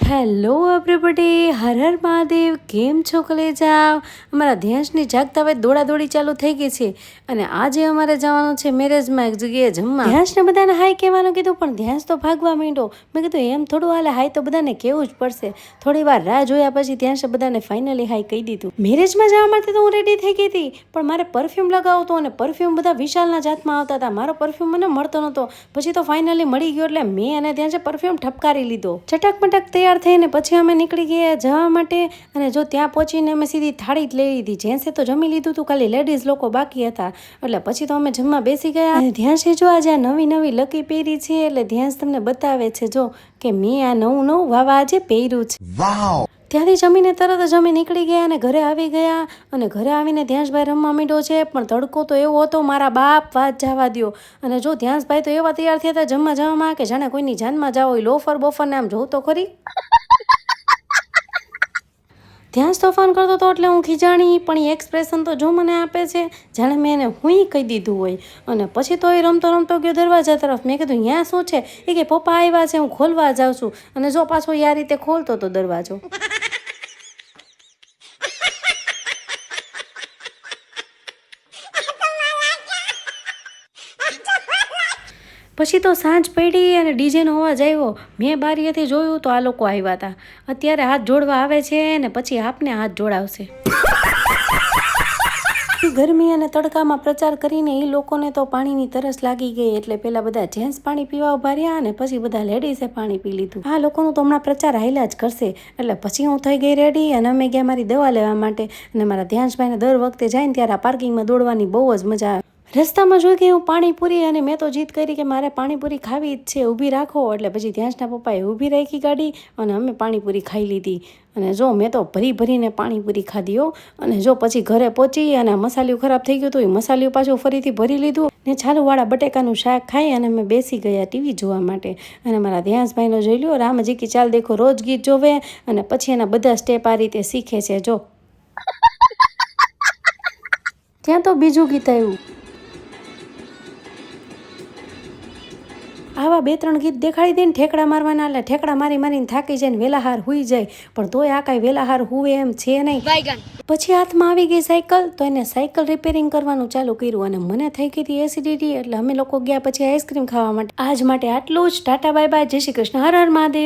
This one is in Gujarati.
Hello everybody, Har Har Mahadev. કેમ છો કલેજા? અમારા ધ્યાંસની જાગતા હવે દોડાદોડી ચાલુ થઈ ગઈ છે અને આજે અમારે જવાનું છે મેરેજમાં એક જગ્યાએ જમવા. ધ્યાંસને બધાને હાય કહેવાનું કીધું પણ ધ્યાંસ તો ભાગવા માંડ્યો. મેં કીધું એમ થોડું હાલે, હાય તો બધાને કહેવું જ પડશે. થોડી વાર રાહ જોયા પછી ધ્યાંસે બધાને ફાઇનલી હાય કહી દીધું. મેરેજમાં જવા માટે તો હું રેડી થઈ ગઈ હતી પણ મારે પરફ્યુમ લગાવતો અને પરફ્યુમ બધા વિશાલના જાતમાં આવતા હતા. મારો પરફ્યુમ મને મળતો નહોતો. પછી તો ફાઇનલી મળી ગયો એટલે મેં અને ધ્યાંસે પરફ્યુમ ઠપકારી લીધો. ચટક તૈયાર થઈને પછી અમે નીકળી ગયા જવા માટે અને જો ત્યાં પહોંચીને અમે સીધી થાળી જ લઈ લીધી. જેન્ટ્સે તો જમી લીધું હતું, ખાલી લેડીઝ લોકો બાકી હતા. એટલે પછી તો અમે જમવા બેસી ગયા. અને ધ્યાંસે જો આજે આ નવી લકી પહેરી છે એટલે ધ્યાંસ તમને બતાવે છે જો કે મેં આ નવું વાવા આજે પહેર્યું છે. વાવ! ત્યાંથી જમીને તરત જ અમે નીકળી ગયા અને ઘરે આવી ગયા. અને ઘરે આવીને ધ્યાંસભાઈ રમવા માંડ્યો છે પણ તડકો તો એવો હતો, મારા બાપ વાત જવા દ્યો. અને જો ધ્યાંસભાઈ તો એવા તૈયાર થયા હતા જમવા જવામાં કે જાણે કોઈની જાનમાં જાવ હોય. લોફર બોફરને આમ જોઉં તો ખરી. ધ્યાન તોફાન કરતો હતો એટલે હું ખીજાણી, પણ એ એક્સપ્રેશન તો જો મને આપે છે જાણે મેં એને હુંય કહી દીધું હોય. અને પછી તો એ રમતો ગયો દરવાજા તરફ. મેં કીધું ત્યાં શું છે? એ કે પપ્પા આવ્યા છે, હું ખોલવા જાઉં છું. અને જો પાછો એ આ રીતે ખોલતો હતો દરવાજો. પછી તો સાંજ પડી અને ડીજેનો અવાજ આવ્યો. મેં બારીએથી જોયું તો આ લોકો આવ્યા હતા. અત્યારે હાથ જોડવા આવે છે ને પછી આપને હાથ જોડાવશે. ગરમી અને તડકામાં પ્રચાર કરીને એ લોકોને તો પાણીની તરસ લાગી ગઈ એટલે પેલા બધા જેન્ટ્સ પાણી પીવા ઉભા રહ્યા અને પછી બધા લેડીઝે પાણી પી લીધું. આ લોકોનું તો હમણાં પ્રચાર હાલ્યા જ કરશે. એટલે પછી હું થઈ ગઈ રેડી અને અમે ગયા મારી દવા લેવા માટે. અને મારા ધ્યાંસભાઈને દર વખતે જાય ને ત્યારે આ પાર્કિંગમાં દોડવાની બહુ જ મજા આવે. રસ્તામાં જોઈ ગઈ હું પાણીપુરી અને મેં તો જીદ કરી કે મારે પાણીપુરી ખાવી જ છે, ઊભી રાખો. એટલે પછી ધ્યાંસના પપ્પાએ ઊભી રાખી ગાડી અને અમે પાણીપુરી ખાઈ લીધી. અને જો મેં તો ભરીને પાણીપુરી ખાધી હો. અને જો પછી ઘરે પહોંચી અને મસાલિયું ખરાબ થઈ ગયું હતું, એ મસાલિયું પાછું ફરીથી ભરી લીધું ને છાલુવાળા બટેકાનું શાક ખાઈ અને અમે બેસી ગયા ટીવી જોવા માટે. અને મારા ધ્યાંસભાઈનો જોઈ લ્યો, રામજી કી ચાલ દેખો રોજ ગીત જોવે અને પછી એના બધા સ્ટેપ આ રીતે શીખે છે. જો ત્યાં તો બીજું ગીત આવ્યું. આવા 2-3 ગીત દેખાડી દઈને ઠેકડા મારવાના એટલે ઠેકડા મારીને થાકી જાય ને વેલાહાર હુઈ જાય. પણ તોય આ કાંઈ વેલાહાર હુવે એમ છે નહીં. પછી હાથમાં આવી ગઈ સાયકલ તો એને સાયકલ રિપેરિંગ કરવાનું ચાલુ કર્યું અને મને થઈ ગઈ હતી એસિડિટી. એટલે અમે લોકો ગયા પછી આઈસ્ક્રીમ ખાવા માટે. આજ માટે આટલું જ. ટાટા બાય બાય, જય શ્રી કૃષ્ણ, હર હર મહાદેવ.